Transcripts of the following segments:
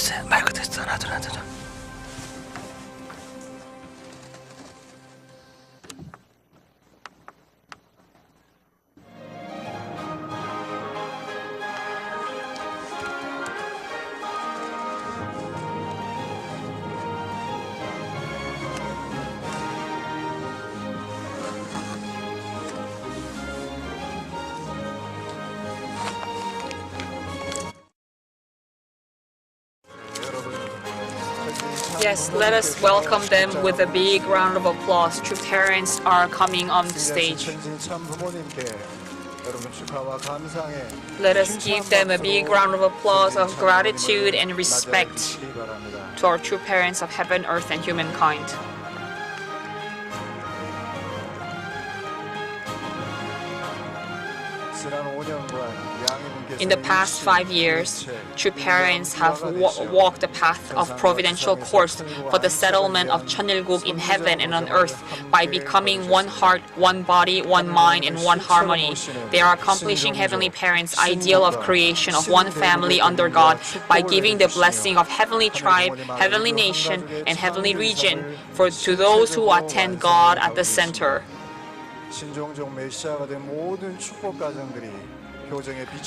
됐어요. 마이크 됐어. 하나 둘. Yes, let us welcome them with a big round of applause. True parents are coming on the stage. Let us give them a big round of applause of gratitude and respect to our true parents of heaven, earth, and humankind. In the past 5 years, true parents have walked the path of providential course for the settlement of Cheonilguk in heaven and on earth by becoming one heart, one body, one mind, and one harmony. They are accomplishing Heavenly Parents' ideal of creation of one family under God by giving the blessing of heavenly tribe, heavenly nation, and heavenly region to those who attend God at the center.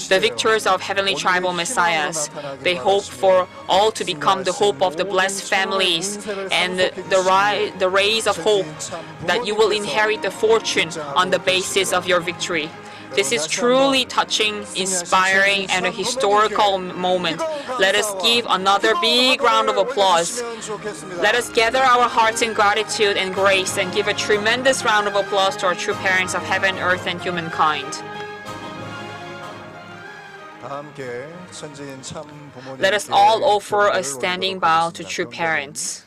The victors of heavenly tribal messiahs, they hope for all to become the hope of the blessed families and the rays of hope that you will inherit the fortune on the basis of your victory. This is truly touching, inspiring, and a historical moment. Let us give another big round of applause. Let us gather our hearts in gratitude and grace and give a tremendous round of applause to our true parents of heaven, earth, and humankind. Let us all offer a standing bow to true parents.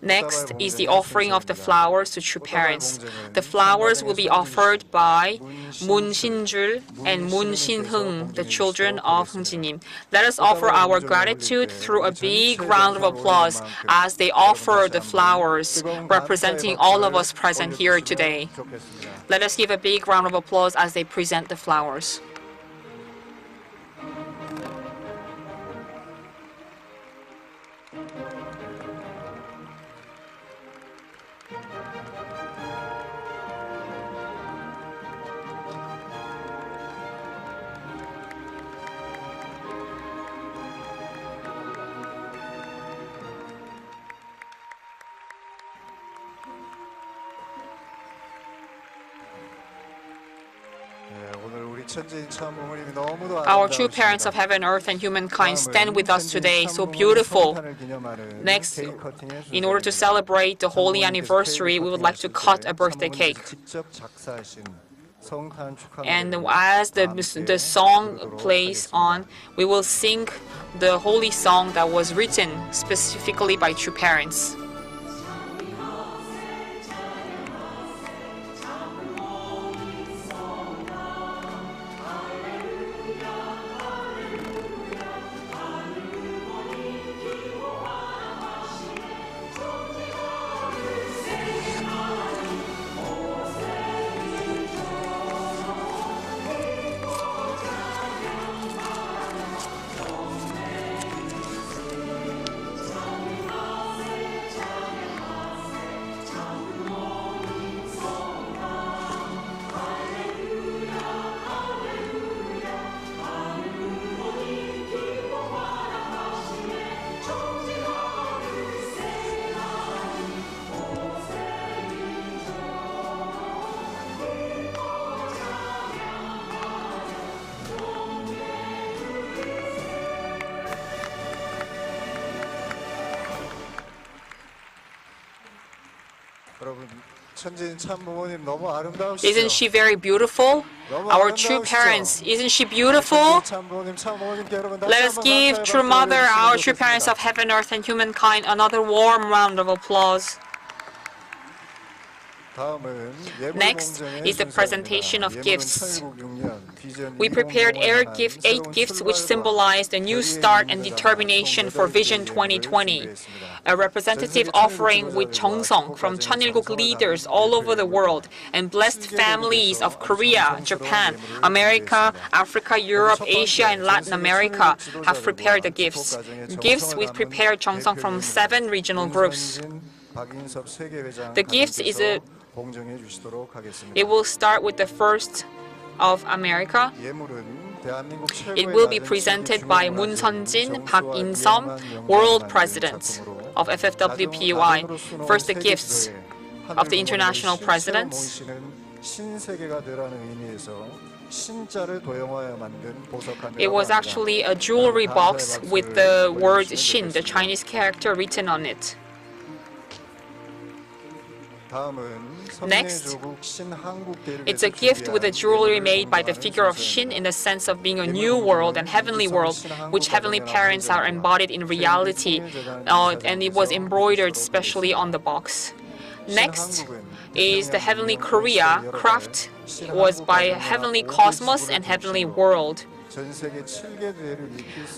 Next is the offering of the flowers to true parents. The flowers will be offered by Moon Shin-jul and Moon Shin-hung, the children of Hungjinim. Let us offer our gratitude through a big round of applause as they offer the flowers, representing all of us present here today. Let us give a big round of applause as they present the flowers. Our true parents of heaven, earth, and humankind stand with us today, so beautiful. Next, in order to celebrate the holy anniversary, we would like to cut a birthday cake. And as the song plays on, we will sing the holy song that was written specifically by true parents. Isn't she very beautiful? Our true parents, isn't she beautiful? Let us give True Mother, our true parents of heaven, earth, and humankind, another warm round of applause. Next is the presentation of gifts. We prepared 8 gifts which symbolize the new start and determination for Vision 2020. A representative offering with Cheongsong from Cheonilguk leaders all over the world and blessed families of Korea, Japan, America, Africa, Europe, Asia, and Latin America have prepared the gifts. Gifts we prepared Cheongsong from 7 regional groups. The gifts it will start with the first of America. It will be presented by Moon Sun-jin, Park In-sum, World President of FFWPY. First, the gifts of the international presidents. It was actually a jewelry box with the word Shin, the Chinese character, written on it. Next, it's a gift with a jewelry made by the figure of Shin in the sense of being a new world and heavenly world, which heavenly parents are embodied in reality, and it was embroidered specially on the box. Next is the Heavenly Korea. Craft was by Heavenly Cosmos and Heavenly World.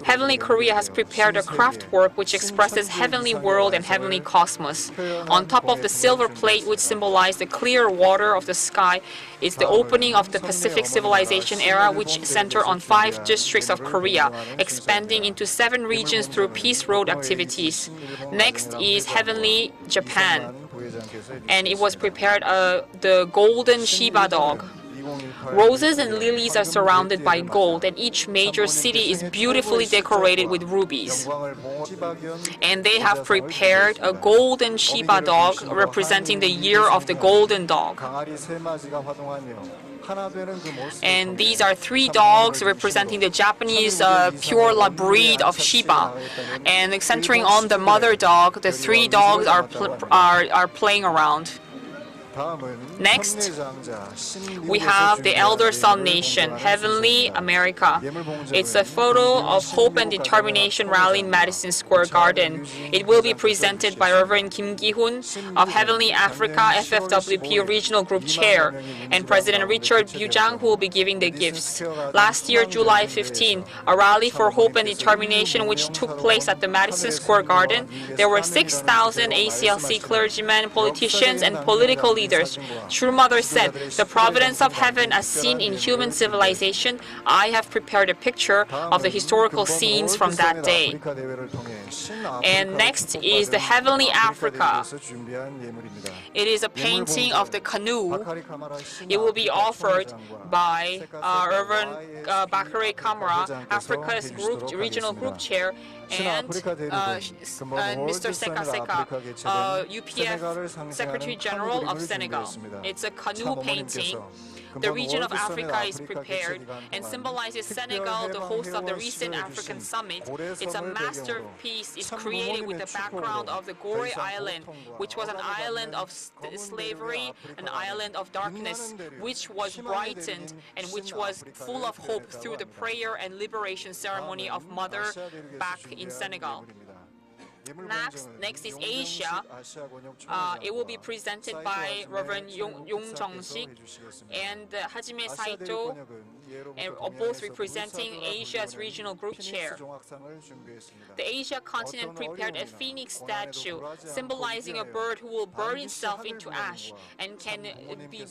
Heavenly Korea has prepared a craft work which expresses Heavenly World and Heavenly Cosmos. On top of the silver plate, which symbolizes the clear water of the sky, is the opening of the Pacific Civilization era, which center on 5 districts of Korea, expanding into 7 regions through Peace Road activities. Next is Heavenly Japan, and it was prepared the golden Shiba dog. Roses and lilies are surrounded by gold, and each major city is beautifully decorated with rubies. And they have prepared a golden Shiba dog representing the year of the golden dog. And these are 3 dogs representing the Japanese pure breed of Shiba. And centering on the mother dog, the 3 dogs are playing around. Next, we have the Elder Sun Nation, Heavenly America. It's a photo of hope and determination rally in Madison Square Garden. It will be presented by Reverend Kim Gi-hun of Heavenly Africa FFWP Regional Group Chair and President Richard Bujang, who will be giving the gifts. Last year, July 15, a rally for hope and determination which took place at the Madison Square Garden. There were 6,000 ACLC clergymen, politicians, and political leaders. True Mother said, "The providence of heaven as seen in human civilization, I have prepared a picture of the historical scenes from that day." And next is the Heavenly Africa. It is a painting of the canoe. It will be offered by Reverend Bakare Kamara, Africa's regional group chair, and Mr. Seka Seka, UPF Secretary General of Senegal. It's a canoe painting. The region of Africa is prepared and symbolizes Senegal, the host of the recent African summit. It's a masterpiece. It's created with the background of the Gorée Island, which was an island of slavery, an island of darkness, which was brightened and which was full of hope through the prayer and liberation ceremony of Mother back in Senegal. Next is Asia. It will be presented by Reverend Yong Jong-sik and Hajime Saito, and both representing Asia's regional group chair. The Asia continent prepared a phoenix statue symbolizing a bird who will burn itself into ash and can be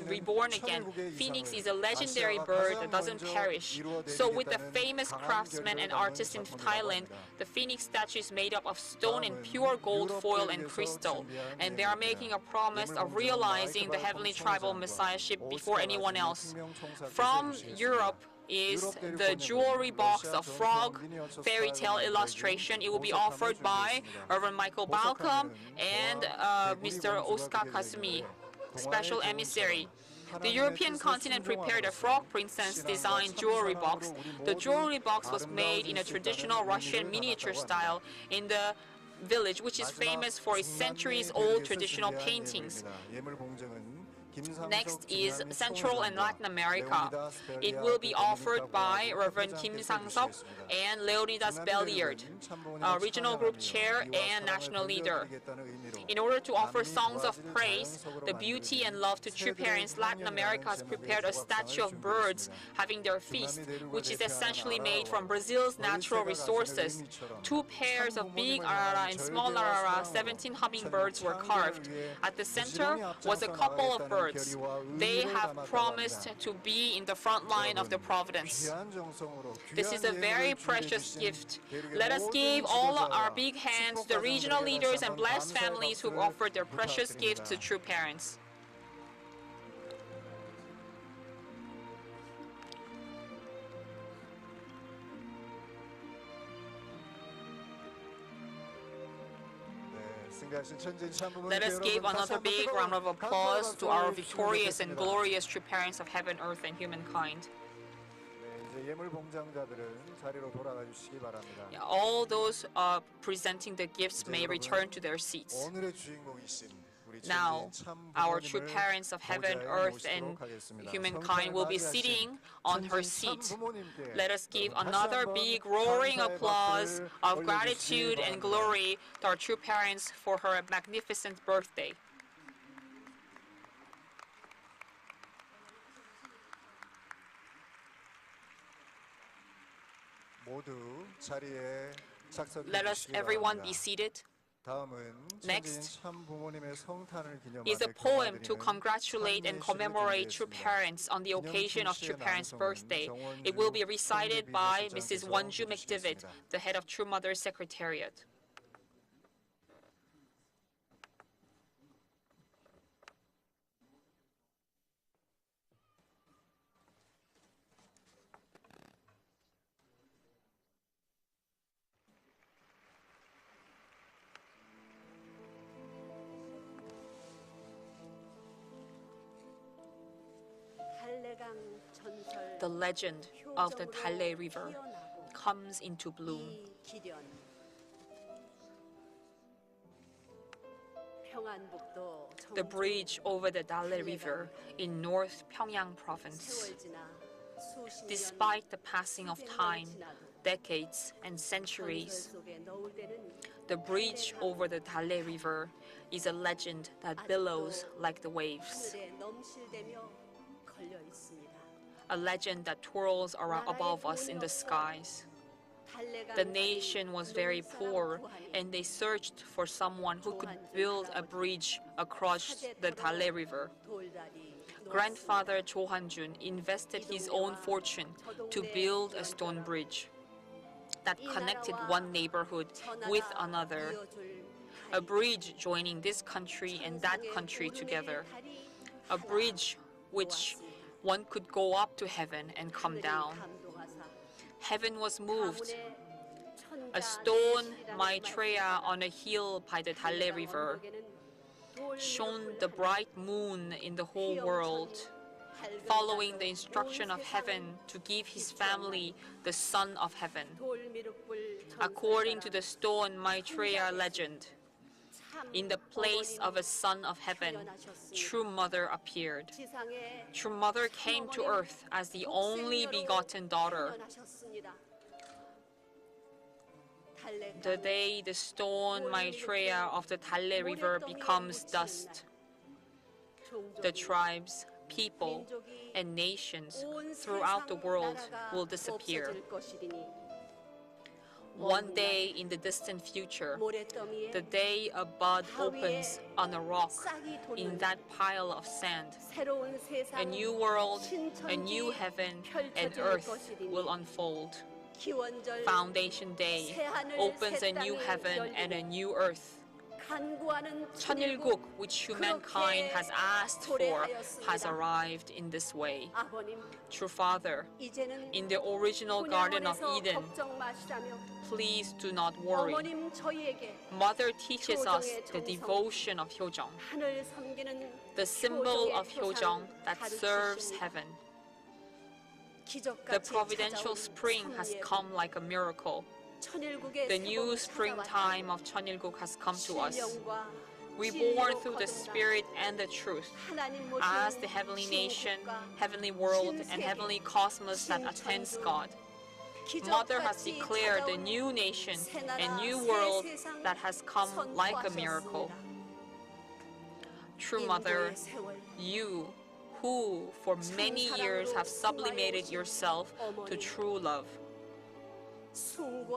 reborn again. Phoenix is a legendary bird that doesn't perish. So with the famous craftsmen and artists in Thailand, the phoenix statue is made up of stone and pure gold foil and crystal, and they are making a promise of realizing the heavenly tribal messiahship before anyone else. From Europe is the jewelry box of frog fairy tale illustration. It will be offered by Reverend Michael Balcom and Mr. Oscar Kazumi, special emissary. The European continent prepared a frog princess designed jewelry box. The jewelry box was made in a traditional Russian miniature style in the village, which is famous for its centuries-old traditional paintings. Next is Central and Latin America. It will be offered by Reverend Kim Sang-seok and Leonidas Belliard, Regional Group Chair and National Leader. In order to offer songs of praise, the beauty and love to true parents, Latin America has prepared a statue of birds having their feast, which is essentially made from Brazil's natural resources. 2 pairs of big arara and small arara, 17 hummingbirds were carved. At the center was a couple of birds. They have promised to be in the front line of the providence. This is a very precious gift. Let us give all our big hands to the regional leaders and blessed families who offered their precious gifts to true parents. Let us give another big round of applause to our victorious and glorious true parents of heaven, earth, and humankind. All those presenting the gifts may return to their seats. Now, our true parents of heaven, earth, and humankind will be sitting on her seat. Let us give another big roaring applause of gratitude and glory to our true parents for her magnificent birthday. Let us everyone be seated. Next is a poem to congratulate and commemorate true parents on the occasion of true parents' birthday. It will be recited by Mrs. Wonju McDivitt, the head of True Mother Secretariat. The legend of the Dalle River comes into bloom. The bridge over the Dalle River in North Pyongyang province. Despite the passing of time, decades and centuries, the bridge over the Dalle River is a legend that billows like the waves. A legend that twirls around above us in the skies. The nation was very poor, and they searched for someone who could build a bridge across the Dalle River. Grandfather Cho Han-jun invested his own fortune to build a stone bridge that connected one neighborhood with another. A bridge joining this country and that country together. A bridge which one could go up to heaven and come down. Heaven was moved. A stone Maitreya on a hill by the Dalle River shone the bright moon in the whole world, following the instruction of heaven to give his family the son of heaven. According to the stone Maitreya legend, in the place of a son of heaven, True Mother appeared. True Mother came to earth as the only begotten daughter. The day the stone Maitreya of the Dalle River becomes dust, the tribes, people, and nations throughout the world will disappear. One day in the distant future, the day a bud opens on a rock in that pile of sand, a new world, a new heaven and earth will unfold. Foundation Day opens a new heaven and a new earth. 천일국, which humankind has asked for, has arrived in this way. True Father, in the original Garden of Eden, please do not worry. Mother teaches us the devotion of Hyojeong, the symbol of Hyojeong that serves heaven. The providential spring has come like a miracle. The new springtime of Cheonilguk has come to us. reborn through the Spirit and the truth, as the heavenly nation, heavenly world, and heavenly cosmos that attends God. Mother has declared a new nation and new world that has come like a miracle. True Mother, you who for many years have sublimated yourself to true love.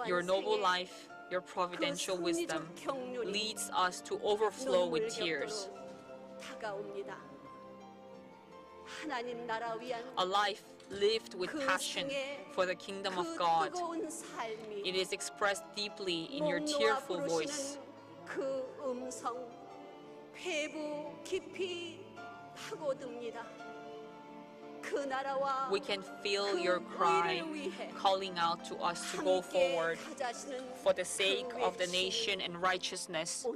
Your noble life, your providential wisdom leads us to overflow with tears. A life lived with passion for the kingdom of God. It is expressed deeply in your tearful voice. We can feel your cry calling out to us to go forward for the sake of the nation and righteousness.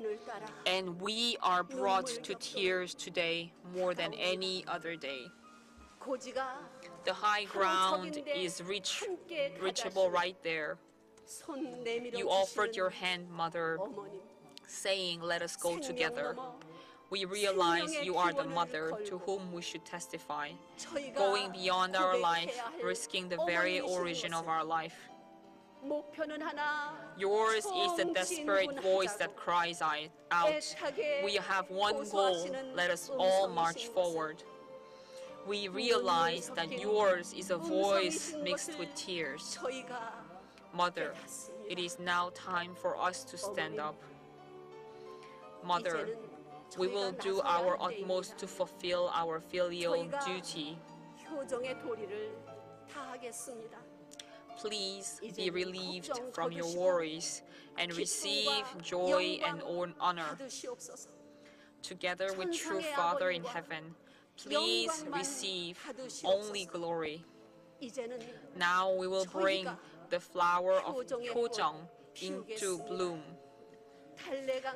And we are brought to tears today more than any other day. The high ground is reachable right there. You offered your hand, Mother, saying, "Let us go together." We realize you are the mother to whom we should testify, going beyond our life, risking the very origin of our life. Yours is the desperate voice that cries out, "We have one goal, let us all march forward." We realize that yours is a voice mixed with tears. Mother, it is now time for us to stand up. Mother, we will do our utmost to fulfill our filial duty. Please be relieved from your worries and receive joy and honor. Together with true Father in heaven, please receive only glory. Now we will bring the flower of Hyojeong into bloom.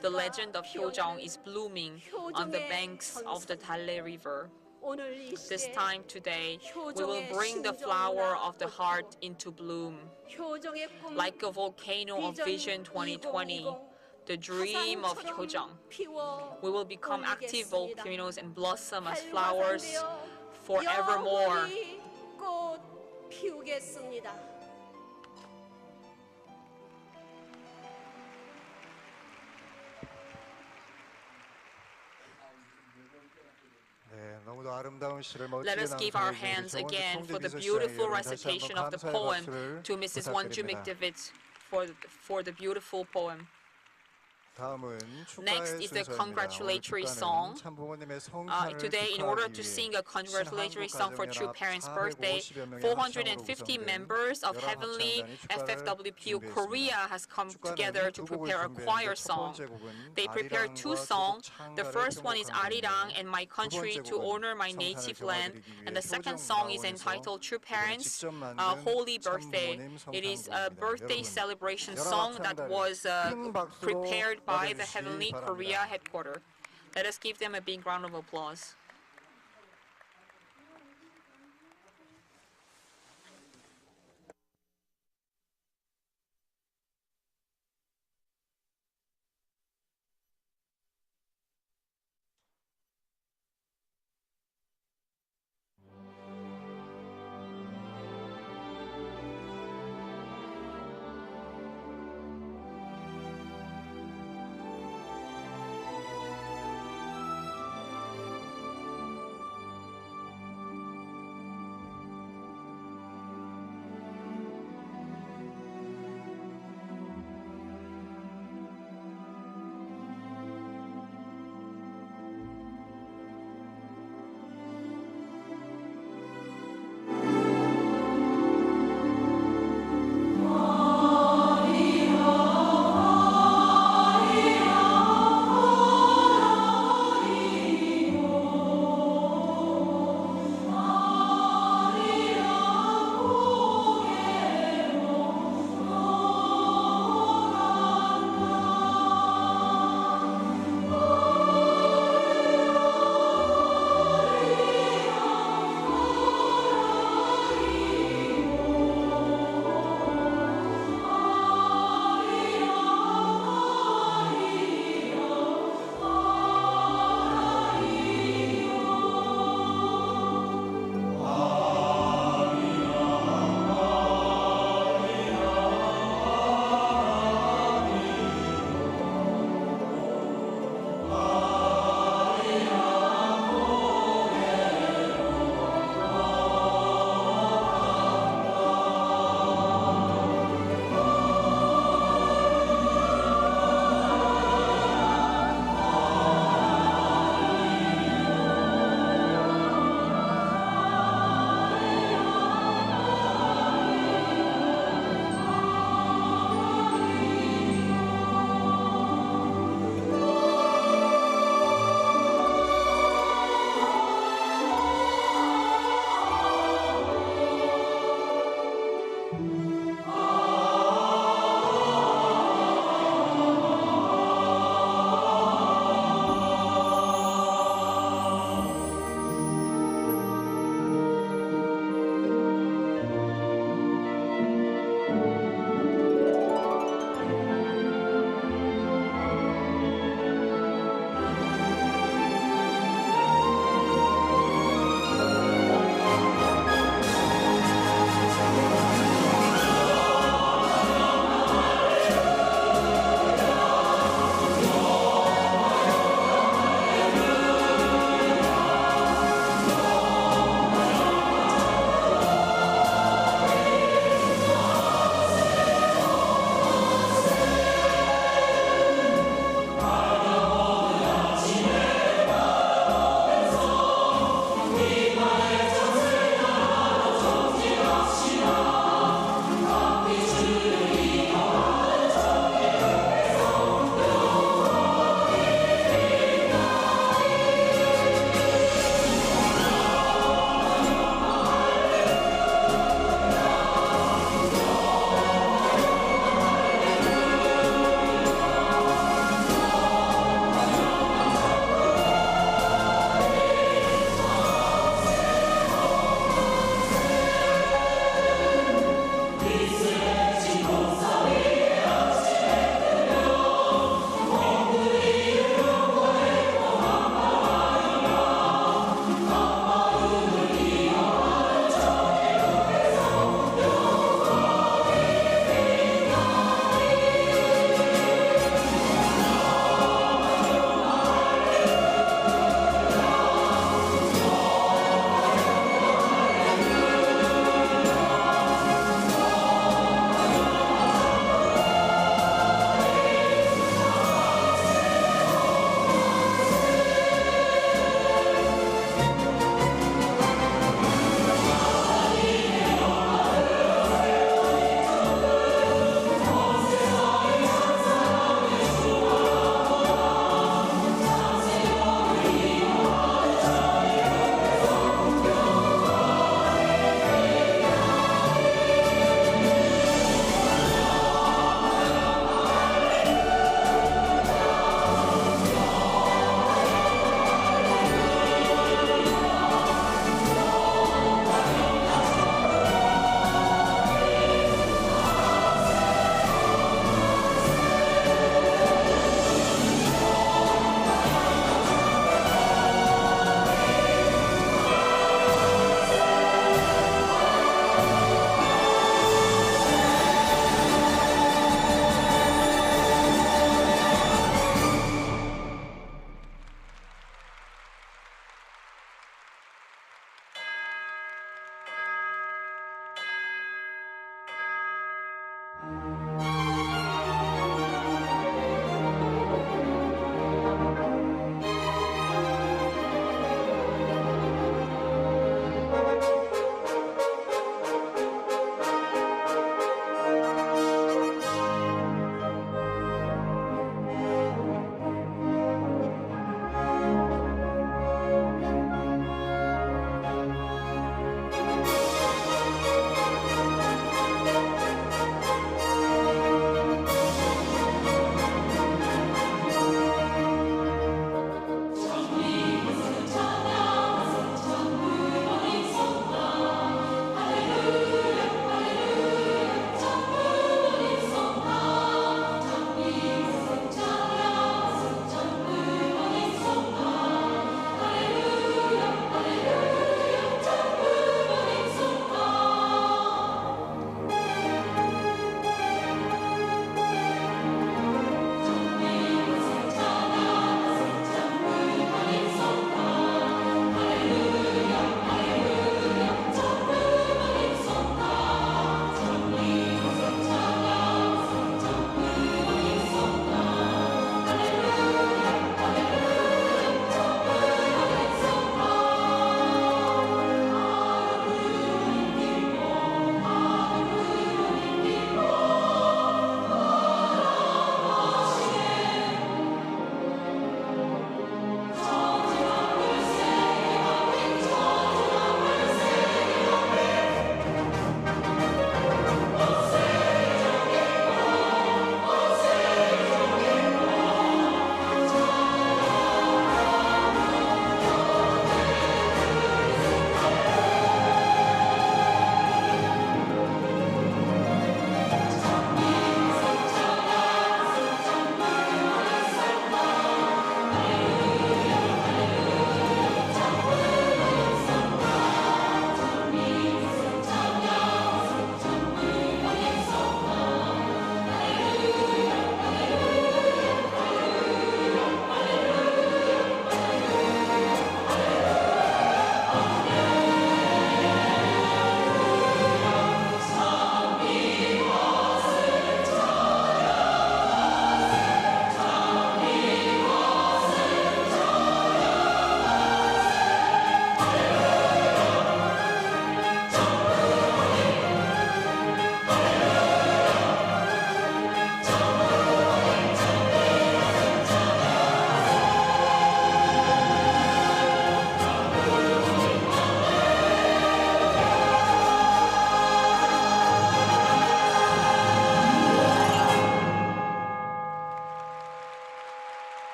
The legend of Hyojeong is blooming on the banks of the Dalle River. This time today, we will bring the flower of the heart into bloom. Like a volcano of Vision 2020, the dream of Hyojeong, we will become active volcanoes and blossom as flowers forevermore. Let us give our hands again for the beautiful recitation of the poem to Mrs. Wonju McDivitt for the beautiful poem. Next is the congratulatory song. Today, in order to sing a congratulatory song for True Parents' birthday, 450 members of Heavenly FFWPU Korea has come together to prepare a choir song. They prepared two songs. The first one is Arirang and My Country to honor my native land, and the second song is entitled True Parents, Holy Birthday. It is a birthday celebration song that was prepared by the Heavenly Korea headquarters. Let us give them a big round of applause.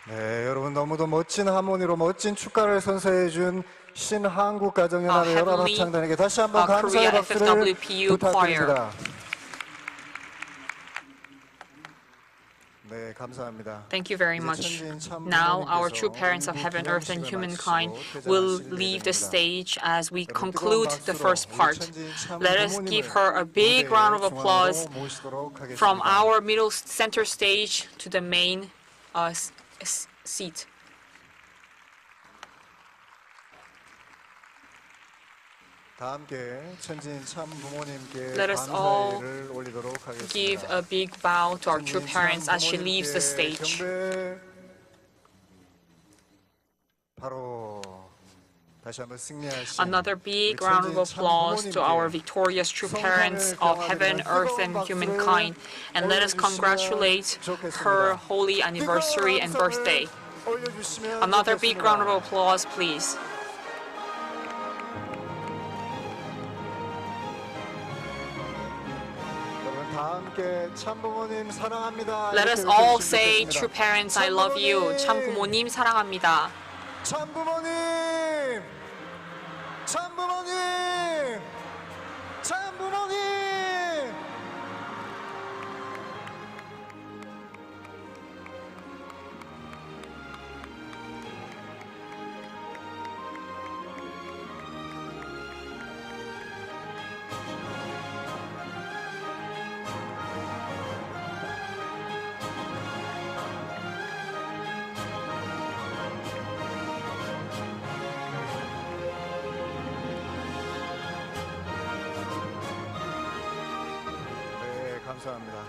네, 여러분 너무도 멋진 하모니로 멋진 축가를 선사해준 신한국 가정연합의 연합합창단에게 다시 한번 감사의 Korea 박수를 FFWPU 부탁드립니다. 네, 감사합니다. Thank you very much. Now, our true parents of heaven, earth, and humankind will leave the stage as we conclude the first part. Let us give her a big round of applause from our middle center stage to the main seat. Let us all give a big bow to our true parents as she leaves the stage. Another big round of applause to our victorious true parents of heaven, earth, and humankind. And let us congratulate her holy anniversary and birthday. Another big round of applause, please. Let us all say, true parents, I love you. 참 부모님 사랑합니다. 참부모님! 참부모님! 참부모님!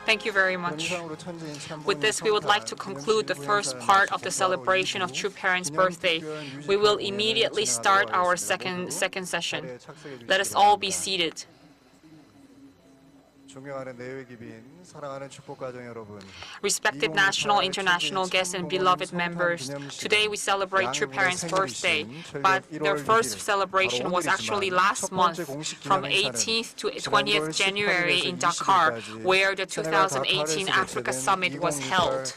Thank you very much. With this, we would like to conclude the first part of the celebration of True Parents' birthday. We will immediately start our second session. Let us all be seated. Respected national, international guests and beloved members, today we celebrate True Parents' birthday, but their first celebration was actually last month from 18th to 20th January in Dakar, where the 2018 Africa Summit was held.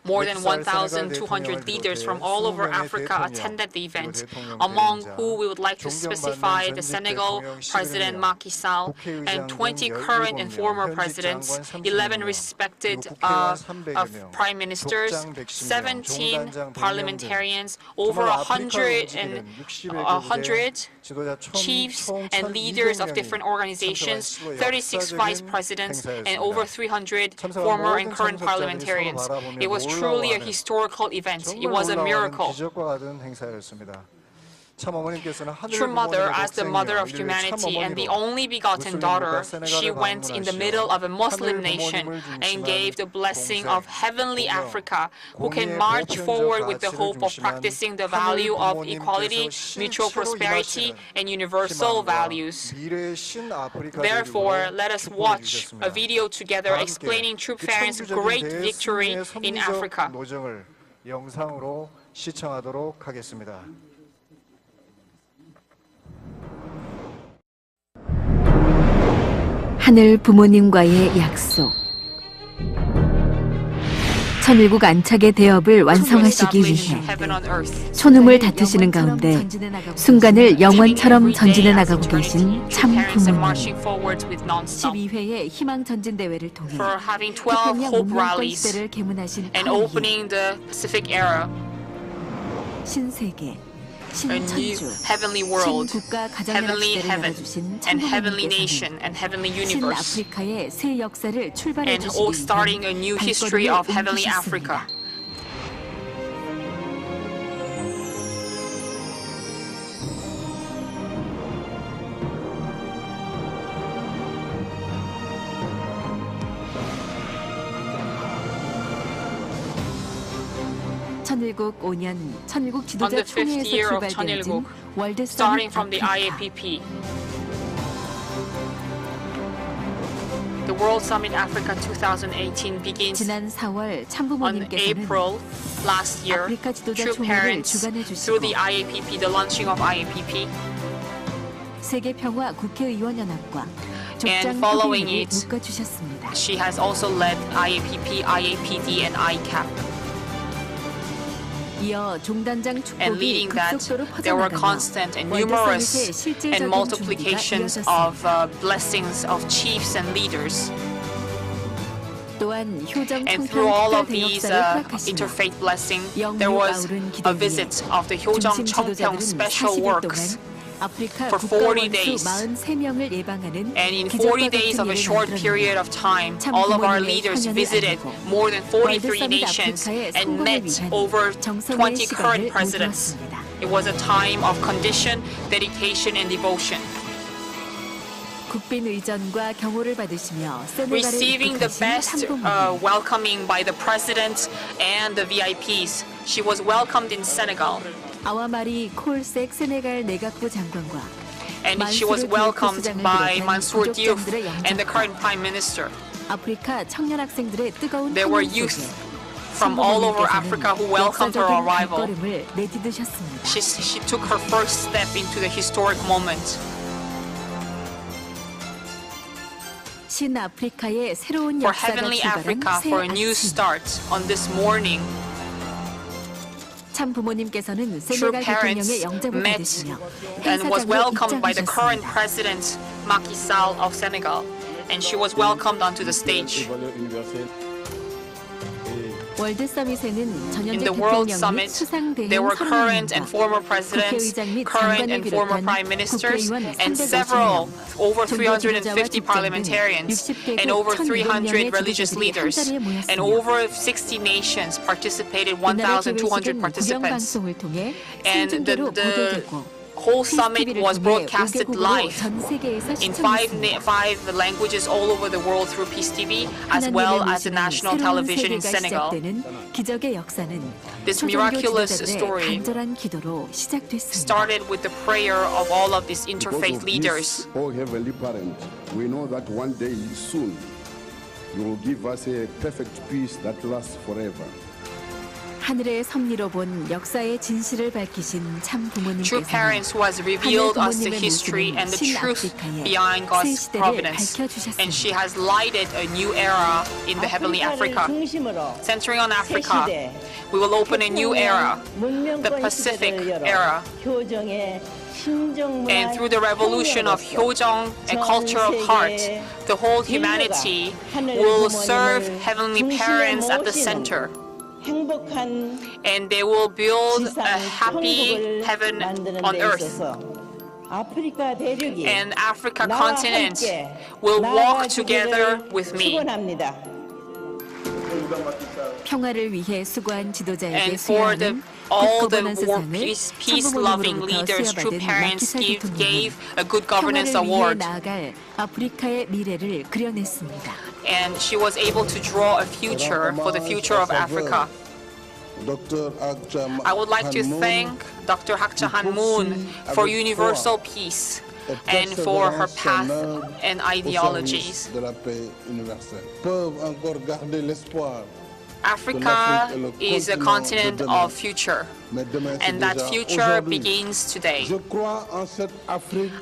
More than 1,200 leaders from all over Africa attended the event, among who we would like to specify the Senegal President Macky Sall and 20 current and former presidents, 11 respected prime ministers, 17 parliamentarians, over 100 chiefs and leaders of different organizations, 36 vice presidents, and over 300 former and current parliamentarians. It was truly a historical event. It was a miracle. True Mother, as the mother of humanity and the only begotten daughter, she went in the middle of a Muslim nation and gave the blessing of heavenly Africa, who can march forward with the hope of practicing the value of equality, mutual prosperity, and universal values. Therefore, let us watch a video together explaining True Parents' great victory in Africa. 영상으로 시청하도록 하겠습니다. 하늘 부모님과의 약속. 천일국 안착의 대업을 완성하시기 위해 손음을 다투시는 가운데 순간을 영원처럼 전진해 나가고 계신 참 부모님. 12회의 희망 전진 대회를 통해 태평양 문명권 시대를 개문하신 opening the Pacific era. 신세계, A new heavenly world, heavenly heaven, and heavenly nation, and heavenly universe, and all starting a new history of heavenly Africa. 천일국 5년 천일국 On 지도자 the fifth 총회에서 year of 출발되어진 Cheonilguk, 월드 starting 서밋 from the 아프리카. IAPP, the World Summit Africa 2018 begins 지난 4월 on 참부모님께서는 April last year. 아프리카 지도자 True 총회를 Parents, 주관해 through the 주시고 IAPP, the launching of IAPP, 세계평화 국회의원연합과 족장 following 협의회를 it, 묶어주셨습니다. she has also led IAPP, IAPD, and ICAP. 이어 종단장 And 축복이 leading that, 급속도로 there were 퍼져나가며 constant and 월드 numerous 서밋의 실질적인 and 준비가 multiplications 이어졌습니다. of blessings of chiefs and leaders. 또한 효정 And 청평 through all 특별 of these 대역사를 허락하시며 interfaith blessing, 영유 there was 아우른 a 기도 visit 위에 of the Hyojong 중심 Cheongpyeong 지도자들은 special 40일 works. 동안 아프리카 for 40 국가원수 days. 43명을 예방하는 And in 기적과 40 days 같은 of a 일을 short period 만들어냅니다. of time, 참 all of our 부모님의 leaders 현현을 visited 알리고 more than 월드 43 서밋 nations 아프리카의 and 성공을 met 위한 over 정성의 20 시간을 current presidents. 모두었습니다. It was a time of condition, dedication, and devotion. 국빈 의전과 경호를 받으시며 세네갈에 Receiving the 입국하신 best 참부모님. welcoming by the president and the VIPs, she was welcomed in Senegal. 아와마리 콜색 세네갈 내각부 장관과 And she was welcomed by Mansour Diouf and the current prime minister. 아프리카 청년 학생들의 뜨거운 There were 환영 youth 속에 from all over 참부모님께서는 Africa who welcomed her 역사적인 arrival. 발걸음을 내디디셨습니다. She took her first step into the historic moment. 신아프리카의 새로운 For 역사가 heavenly 출발한 Africa, 새 for a new 아침. start on this morning, 참 부모님께서는 True 세네갈 Parents 대통령의 영접을 met 받으시며 and was 행사장으로 welcomed by the current 입장하셨습니다. president, Macky Sall of Senegal, and she was welcomed onto the stage. 월드 서밋에는 In 전현직 the World 대통령 및 Summit, 수상 대행 there were current and 30명과 former presidents, 국회의장 및 current 장관을 and former 비롯한 prime ministers, 국회의원 and 350명, several over 종교 지도자와 350 집장 등 parliamentarians, 60개국 and over 300 1200명의 religious 지도자들이 leaders, 한자리에 모였으며 and over 60 nations participated, 이날의 1,200 개회식은 participants. 국영방송을 통해 And 생중계로 the 보도되고 whole summit was broadcasted live in five languages all over the world through Peace TV, as well as the national television in Senegal. This miraculous story started with the prayer of all of these interfaith leaders. Oh, Heavenly Parent, we know that one day soon you will give us a perfect peace that lasts forever. 하늘의 섭리로 본 역사의 진실을 밝히신 참 True 부모님께서는 parents who has revealed us the history and the truth behind God's providence, and she has lighted a new era in the heavenly Africa. Centering on Africa, we will open a new era, the Pacific era. And through the revolution of Hyojong and culture of heart, the whole humanity will serve heavenly parents at the center. And they will build a happy heaven on earth. And Africa continent will walk together with me. 평화를 위해 수고한 지도자에게 And for 수여하는 all the 굿거버넌스 상을 peace-loving leaders, true parents gave a good governance 평화를 위해 award. 나아갈 아프리카의 미래를 그려냈습니다. And she was able to draw a future for the future of Africa. I would like to thank Dr. Hak Ja Han Moon for universal peace and for her path and ideologies. Africa is a continent of future, and that future begins today.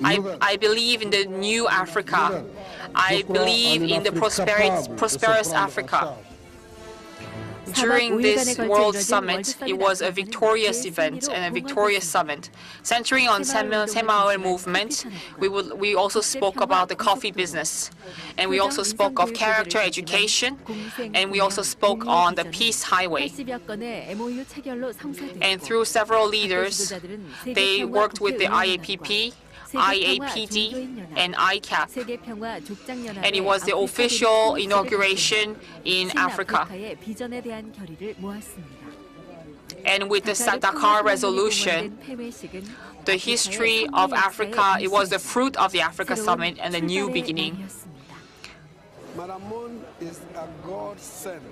I believe in the new Africa. I believe in the prosperous Africa. During this World Summit, it was a victorious event and a victorious summit. Centering on Semaul movement, we also spoke about the coffee business. And we also spoke of character education. And we also spoke on the Peace Highway. And through several leaders, they worked with the IAPP, IAPD, and ICAP. And it was the official inauguration in Africa. And with the Dakar resolution, the history of Africa, it was the fruit of the Africa Summit and the new beginning. Madam Moon is a God-sent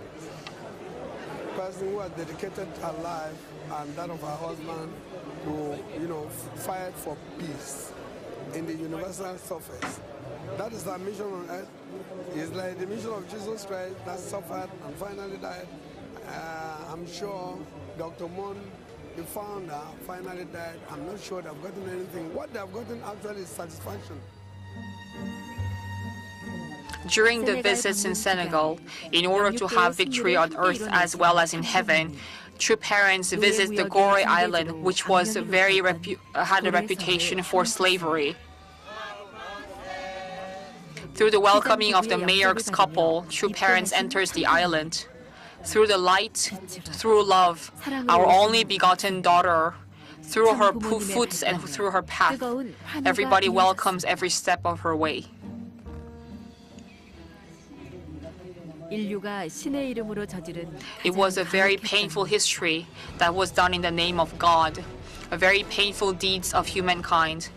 person who has dedicated her life and that of her husband to, fight for peace in the universal surface. That is our mission on earth. It's like the mission of Jesus Christ that suffered and finally died. I'm sure Dr. Moon, the founder, finally died. I'm not sure they've gotten anything. What they've gotten actually is satisfaction. During the visits in Senegal, in order to have victory on earth as well as in heaven, true parents visit the Gorée Island, which was had a reputation for slavery. Through the welcoming of the mayor's couple, true parents enters the island. Through the light, through love, our only begotten daughter, through her footsteps and through her path, everybody welcomes every step of her way. It was a very painful history that was done in the name of God, a very painful deeds of humankind.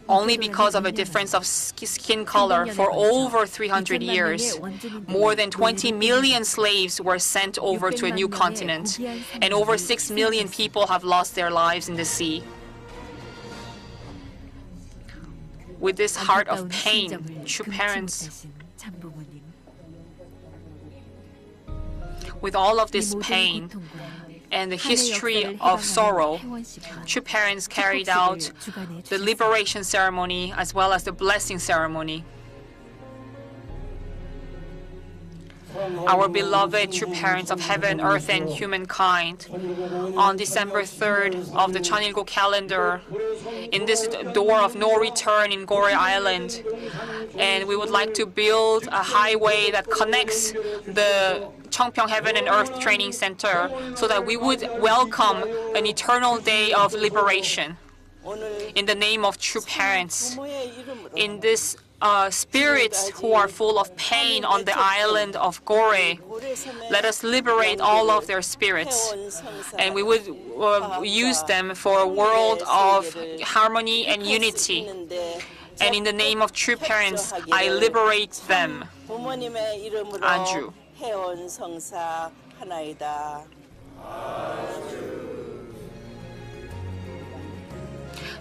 Only because of a difference of skin color for over 300 years, more than 20 million slaves were sent over to a new continent, and over 6 million people have lost their lives in the sea. With this heart of pain, true parents, with all of this pain and the history of sorrow, true parents carried out the liberation ceremony as well as the blessing ceremony. Our beloved true parents of heaven, earth, and humankind, on December 3rd of the Chanilgo calendar, in this door of no return in Gorée Island, and we would like to build a highway that connects the Cheongpyeong Heaven and Earth Training Center so that we would welcome an eternal day of liberation. in the name of true parents. In this spirits who are full of pain on the island of Gore, let us liberate all of their spirits, and we would use them for a world of harmony and unity. And in the name of true parents, I liberate them. 부모님의 이름으로 아주. 회원 성사 하나이다.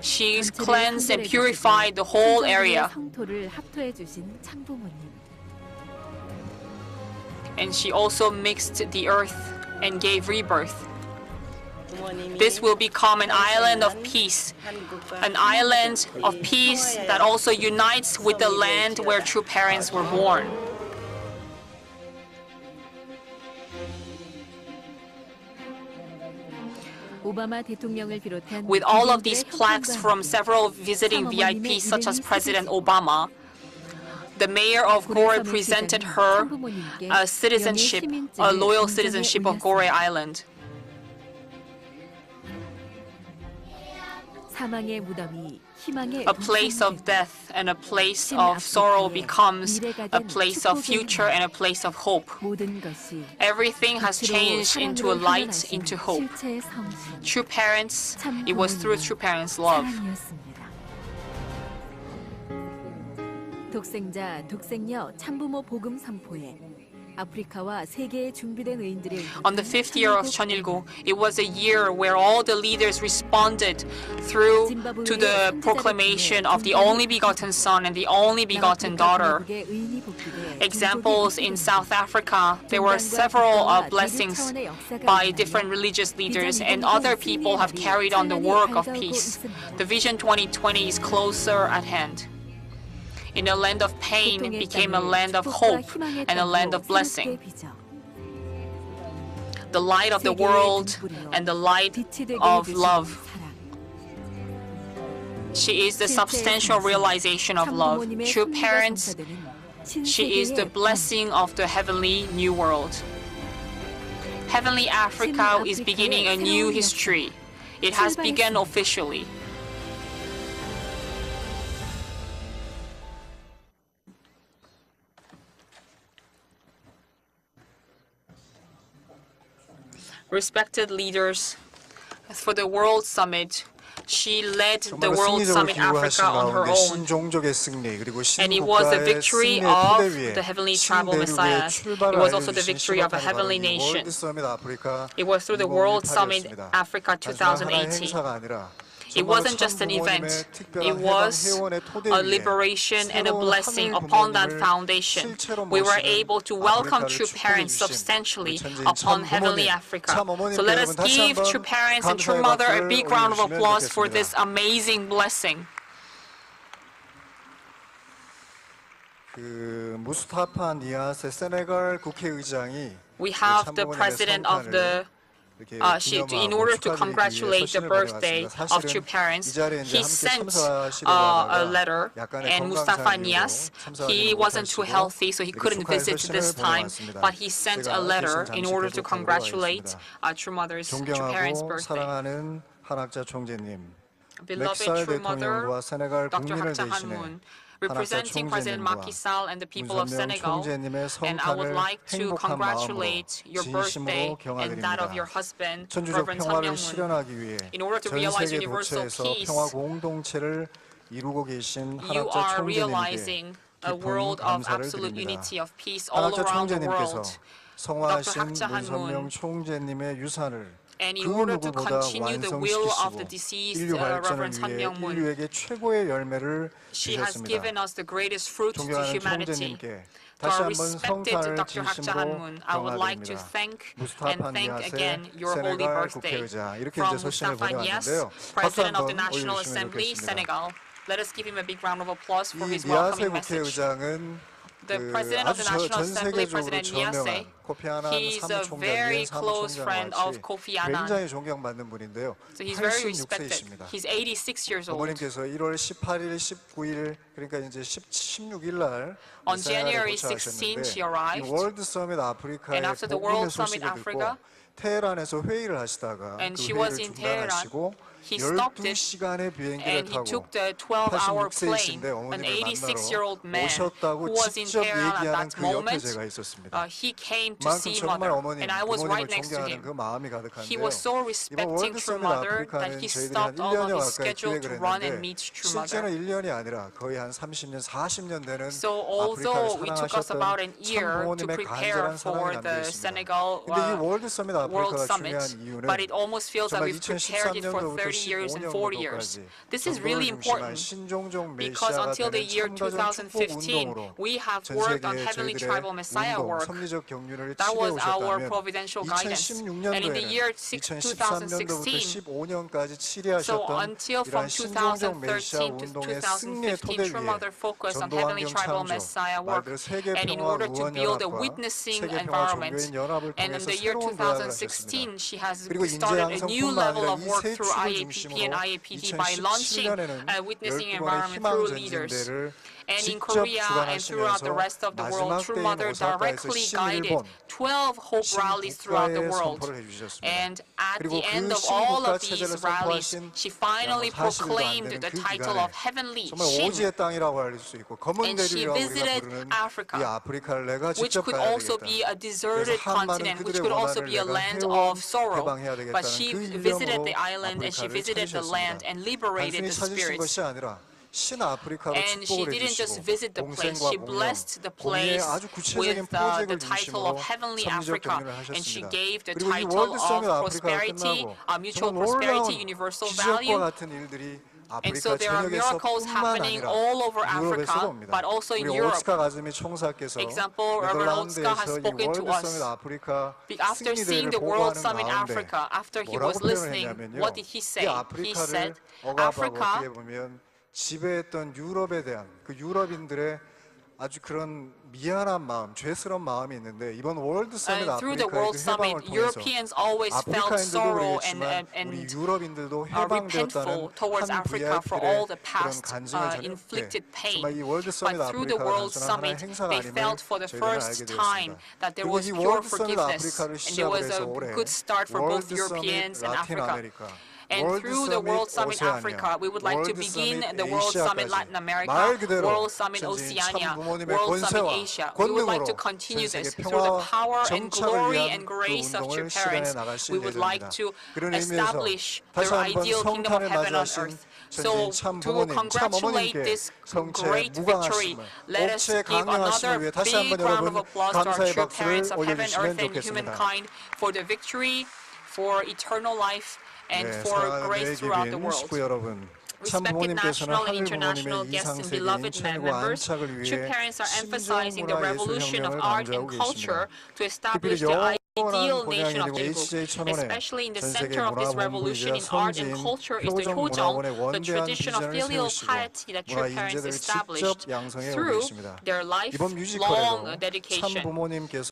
She's cleansed and purified the whole area. 성토를 합토해 주신 창부모님. And she also mixed the earth and gave rebirth. 부모님이 This will become an island of peace, an island of peace that also unites with the land where true parents were born. 오바마 대통령을 비롯한 With all of these plaques from several visiting VIPs such as President Obama, the mayor of Gore presented her a citizenship, a loyal citizenship of Gore Island. 사망의 무덤이 희망의 A place of death and a place of sorrow becomes a place of future and a place of hope. 모든 것이 Everything has changed into a light, into hope. 실체의 성신 True parents, it was through true parents' love. 사랑이었습니다. 독생자, 독생녀, 참부모 복음 선포에 아프리카와 세계에 준비된 의인들의 On the fifth year of Chonilgu, it was a year where all the leaders responded through to the proclamation of the only begotten Son and the only begotten daughter. Examples in South Africa, there were several blessings by different religious leaders, and other people have carried on the work of peace. The Vision 2020 is closer at hand. In a land of pain, it became a land of hope and a land of blessing. The light of the world and the light of love. She is the substantial realization of love. True parents, she is the blessing of the heavenly new world. Heavenly Africa is beginning a new history. It has begun officially. Respected leaders, for the World Summit, she led the World Summit Africa on her own. And it was the victory of the Heavenly Tribal Messiah. It was also the victory of a heavenly nation. It was through the World Summit Africa 2018. It wasn't just an event. It was a liberation and a blessing upon that foundation. We were able to welcome true parents substantially upon Heavenly Africa. So let us give true parents and true mother a big round of applause for this amazing blessing. We have the president of the in order to congratulate the birthday of true parents, he sent a letter, and Mustafa Niasse, he wasn't too healthy, so he couldn't visit this time, but he sent a letter in order to congratulate true parents' birthday. Beloved true mother, Dr. Hak Ja Han-moon, representing President Macky Sall and the people of Senegal, and I would like to congratulate your birthday and that of your husband, Reverend Sun Myung-moon. In order to realize universal peace, you are realizing a world of absolute unity of peace all around the world. Dr. Hak Ja Han-moon, and in order to continue the will of the deceased Reverend Sun Myung-moon, she has given us the greatest fruit to humanity. To our respected Dr. Hak Ja Han-moon, I would like to thank again your holy birthday. From Mustafa Niasse, President of the National Assembly, Senegal. Let us give him a big round of applause for his welcoming message. The President of the National Assembly, President Niasse, he is a very close friend of Kofi Annan. So he's very respected. He's 86 years old. On January 16th, she arrived. And after the World Summit Africa, and she was in Tehran, he stopped it 12시간의 비행기를 and he 타고 took the 12-hour plane. 86세이신데 An 어머니를 86-year-old 만나러 man who 오셨다고 was in 직접 Tehran at 얘기하는 that 그 옆에 moment, 제가 있었습니다. he came to 만큼 see 정말 mother, 어머님, and I was right 부모님을 next to 존경하는 him. 그 마음이 He 가득한데요. was so 이번 respecting 월드 True 서밋 Mother that 아프리카는 he 저희들이 한 stopped all 1년여 of his 가까이 schedule to run and 기획을 meet 했는데 True 실제는 Mother. 1년이 아니라 거의 한 30년, 40년 되는 So 아프리카를 although it took us about an 사랑하셨던 참 year to 부모님의 prepare 간절한 사랑이 for 담겨 the 있습니다. Senegal 근데 이 월드 서밋 World 아프리카가 Summit, 중요한 이유는 but it almost feels that 정말 we've prepared it for 30 years and 40 years. 2013년도부터 This is really important because until the year 2015, we have worked on Heavenly Tribal Messiah work. 섭리적 경륜을 That was our 치료하셨다면 providential guidance. And in the 2016년도에는 year 2013년도부터 2016, 15년까지 so 치리하셨던 until from 이러한 신종적 메시아 2013 to 운동의 승리의 2015, 토대 True 위에 Mother focused on 전도 Heavenly 환경 Tribal 창조, Messiah 말 work. 그대로 세계 And in 평화 order to build a 우원 witnessing 연합과 세계 평화 environment. 종교인 연합을 And in 통해서 the year 새로운 도약을 2016, 하셨습니다. she has 그리고 started a new 인재 level 양성뿐만 of work 아니라 이 through 세 축을 IAPP and 중심으로 IAPD by launching 2017년에는 a witnessing 12번의 environment 희망 through leaders. 전진대를 And in 직접 Korea and throughout the 주관하시면서 rest of the world, 마지막 True 때인 Mother 오사카에서 directly guided 11번 12 hope rallies throughout the 신국가의 world. 선포를 해주셨습니다. And at 그리고 the end 그 of all 신국가 of these 체제를 rallies, 선포하신 she finally 40일도 안 proclaimed 되는 the 그 title 기간에 of Heavenly 정말 Shin. 오지의 땅이라고 할 수 있고 검은 And she 대륙이라고 우리가 visited 부르는 Africa, 이 아프리카를 내가 which 직접 could 가야 also 되겠다. be a deserted 그래서 한마는 continent, which 그들의 could also 원한을 be a 내가 land 해방, of sorrow. 해방해야 But 되겠다는 she 그 visited 일념으로 the island and she 아프리카를 visited the land 찾으셨습니다. and liberated 단순히 the 찾으신 spirits. 것이 아니라 신아프리카로 And she 축복을 didn't just 해주시고 visit the place, 공생과 she 공연, blessed the 공의의 place 아주 구체적인 with the 프로젝트를 title 중심으로 of Heavenly 섭리적 Africa, 경륜을 and she 하셨습니다. gave the 그리고 이 title 월드 of 서밋 아프리카가 prosperity, 끝나고 mutual 정말 prosperity, 놀라운 universal 기적과 value. 같은 일들이 And so 아프리카 there are miracles 전역에서뿐만 happening 아니라 all over 유럽에서도 Africa, 옵니다. but also in 우리 Europe. 오츠카 가즈미 총사께서 Example, Reverend Otska has 네덜란드에서 이 spoken to 월드 us. 서밋 아프리카 After seeing 승리대회를 the World 보고하는 Summit 가운데 Africa, after he 뭐라고 was listening, 표현했냐면요. what did he say? 이 He 아프리카를 said, 억압하고 Africa 어떻게 보면 지배했던 유럽에 대한 그 유럽인들의 아주 그런 미안한 마음, 죄스러운 마음이 있는데 이번 월드 서밋 And through the 아프리카의 World 그 Summit, 해방을 통해서 Europeans always felt 아프리카인들도 sorrow 그러겠지만 우리 and 유럽인들도 are 해방되었다는 repentful towards 한 Africa for all the VIP들의 그런 past 간증을 전할 때 inflicted pain. 정말 이 월드 서밋 But through the 아프리카가 World 단순한 하나의 Summit, 행사가 they 아님을 felt for the 저희들은 알게 first time 되었습니다. that there 그리고 was 이 pure 월드 서밋 forgiveness, 아프리카를 and there was 시작을 해서 a 올해 good start for both 월드 Europeans 서밋 and 라틴 Africa. 아메리카 And 월드 through the World 서밋 Summit Africa, we would like to 월드 begin 서밋 the World Summit 에이시아까지 Latin America, 말 그대로 World Summit 전진 Oceania, 참 부모님의 World Summit 권세와 Asia. We would like to 권능으로 continue 전 this 세계 through the 평화와 power and 정착을 glory 위한 and 그 grace of true 운동을 parents. 실현해 나가실 We would like 예정입니다. to 그런 의미에서 establish 다시 the 한번 ideal kingdom of 성탄을 heaven on 맞이하신 earth. 전진 So 참 to 부모님, 참 congratulate 어머님께 this 성체 great victory, 무강하심을 let us 옥체 give 강령하심을 another 위해 다시 big 한번 round of 여러분 applause to our 감사의 true 박수를 parents of heaven, 올려주시면 earth, and 좋겠습니다. humankind for the victory, for eternal life, and 네, for 사랑하는 grace throughout the 내기빈 world. 식구 여러분, 참 Respected 부모님께서는 national and 하늘 international 부모님의 guests and 이상세계인 beloved 천국 members, 안착을 true 위해 parents are emphasizing the 신정문화 revolution of 예술혁명을 art and 강조하고 culture 계십니다. to establish 특별히 the ideal 영원한 nation of 고향이 되고 Daegu. HJ-천원의 Especially in the 전 center 세계 of this revolution in art and 성지인 culture is the 표정 Hyojong, 문화원의 the 원대한 tradition of 비전을 filial 세우시고 piety that 문화 true parents 인재들을 직접 established 양성해 오고 through 계십니다. their 이번 lifelong 뮤지컬에도 참 dedication. 부모님께서